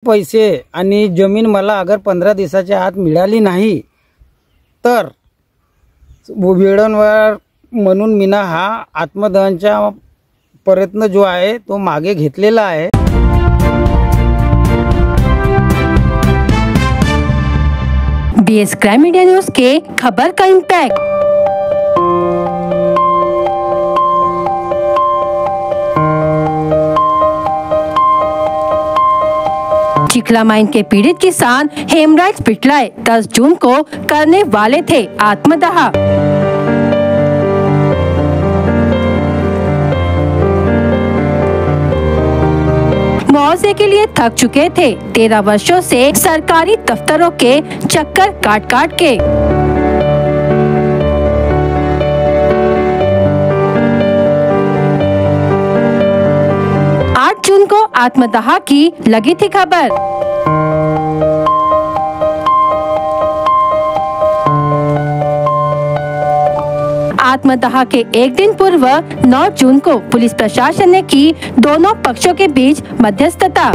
पैसे आणि जमीन मला अगर 15 दिवसाच्या आत मिळाली नाही तर वेळेवर म्हणून मी हा आत्मदहनचा प्रयत्न जो आहे तो मागे घेतलेला आहे। बीएस क्राइम मीडिया न्यूज के खबर का इम्पैक्ट। चिखला माइन के पीड़ित किसान हेमराज पिटलाय 10 जून को करने वाले थे आत्मदाह। 9 के लिए थक चुके थे। 13 वर्षों से सरकारी दफ्तरों के चक्कर काट के। 8 जून को आत्मदाह की लगी थी खबर। आत्मदाह के एक दिन पूर्व 9 जून को पुलिस प्रशासन ने की दोनों पक्षों के बीच मध्यस्थता।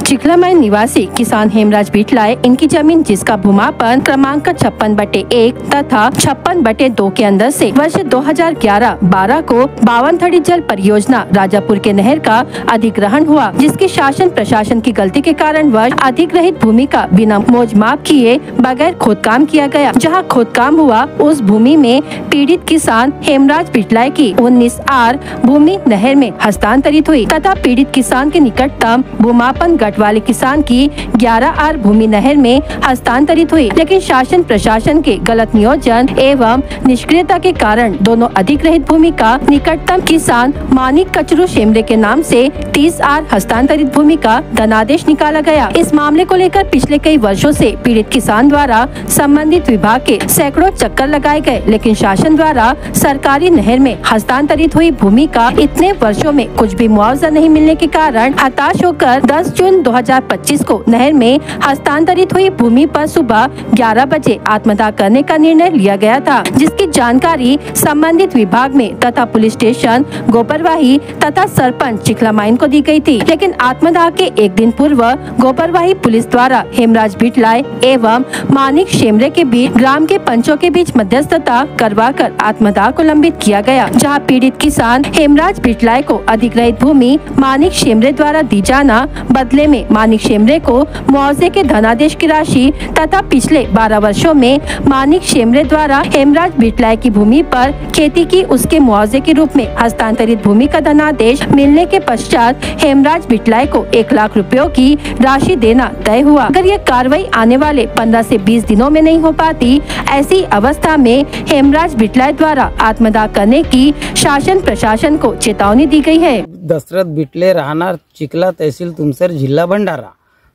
चिखला माइन निवासी किसान हेमराज पिटलाय इनकी जमीन जिसका भूमापन क्रमांक 56/1 तथा 56/2 के अंदर से वर्ष 2011-12 को 52 जल परियोजना राजापुर के नहर का अधिग्रहण हुआ, जिसकी शासन प्रशासन की गलती के कारण वर्ष अधिग्रहित भूमि का बिना मोजमाप किए बगैर खोदकाम किया गया। जहां खोदकाम हुआ उस भूमि में पीड़ित किसान हेमराज पिटलाय की 19 आर भूमि नहर में हस्तांतरित हुई तथा पीड़ित किसान के निकटतम भूमापन गट वाले किसान की 11 आर भूमि नहर में हस्तांतरित हुई, लेकिन शासन प्रशासन के गलत नियोजन एवं निष्क्रियता के कारण दोनों अधिग्रहित भूमि का निकटतम किसान मानिक कचरू शेमरे के नाम से 30 आर हस्तांतरित भूमि का धनादेश निकाला गया। इस मामले को लेकर पिछले कई वर्षों से पीड़ित किसान द्वारा संबंधित विभाग के सैकड़ों चक्कर लगाए गए, लेकिन शासन द्वारा सरकारी नहर में हस्तांतरित हुई भूमि का इतने वर्षों में कुछ भी मुआवजा नहीं मिलने के कारण हताश होकर 10 जून 2025 को नहर में हस्तांतरित हुई भूमि पर सुबह 11 बजे आत्मदाह करने का निर्णय लिया गया था, जिसकी जानकारी संबंधित विभाग में तथा पुलिस स्टेशन गोपरवाही तथा सरपंच चिखला माइन को दी गई थी। लेकिन आत्मदाह के एक दिन पूर्व गोपरवाही पुलिस द्वारा हेमराज पिटलाय एवं मानिक शेमरे के बीच ग्राम के पंचों के बीच मध्यस्थता करवाकर आत्मदाह को लंबित किया गया, जहाँ पीड़ित किसान हेमराज पिटलाय को अधिग्रहित भूमि मानिक शेमरे द्वारा दी जाना, बदले में मानिक शेमरे को मुआवजे के धनादेश की राशि तथा पिछले 12 वर्षों में मानिक शेमरे द्वारा हेमराज पिटलाय की भूमि पर खेती की उसके मुआवजे के रूप में हस्तांतरित भूमि का धनादेश मिलने के पश्चात हेमराज पिटलाय को 1 लाख रुपयों की राशि देना तय हुआ। अगर यह कार्रवाई आने वाले 15 से 20 दिनों में नहीं हो पाती, ऐसी अवस्था में हेमराज पिटलाय द्वारा आत्मदाह करने की शासन प्रशासन को चेतावनी दी गई है। दशरथ बिटले, राहणार चिखला, तहसील तुमसर, जिल्हा भंडारा।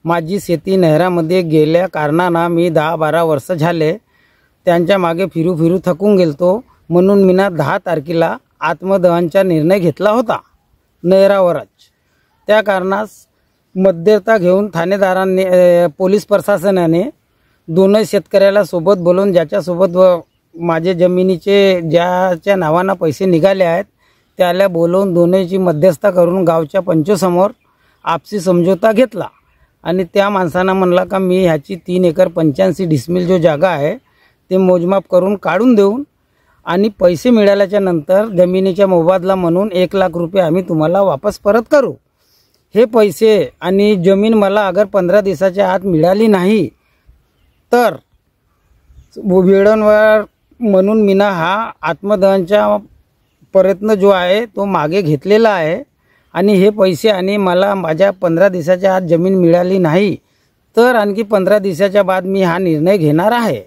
माझी शेती नहरामध्ये गेल्या कारणानं मी 10-12 वर्ष झाले त्यांच्या मागे फिरू थकून गेलतो, म्हणून मी 10 तारखेला आत्मदहनचा निर्णय घेतला होता नहरावरच। त्या कारणास मध्यस्थता घेऊन ठाणेदारांनी पोलीस प्रशासनाने दोन्ही शेतकऱ्याला सोबत बोलवून ज्याच्यासोबत माझे जमिनीचे ज्याच्या नावाने पैसे निघाले आहेत त्याला बोलवून दोन्हीची मध्यस्थता करून गावच्या पंचासमोर आपसी समझोता घेतला आणि त्या माणसांना म्हणला का मी ह्याची 3 एकर 85 डिसमिल जो जागा आहे ते मोजमाप करून काढून देऊन आणि पैसे मिळाल्याच्या नंतर जमिनीच्या मोबदला म्हणून 1 लाख रुपये आम्ही तुम्हाला वापस परत करू। हे पैसे आणि जमीन मला अगर 15 दिवसाच्या आत मिळाली नाही तर वेळेवर म्हणून मी हा आत्मदहनचा प्रयत्न जो आहे तो मागे घेतलेला आहे आणि हे पैसे आणि मला माझ्या 15 दिवसाच्या आत जमीन मिळाली नाही तर आणखी 15 दिवसाच्या बाद मी हा निर्णय घेणार आहे।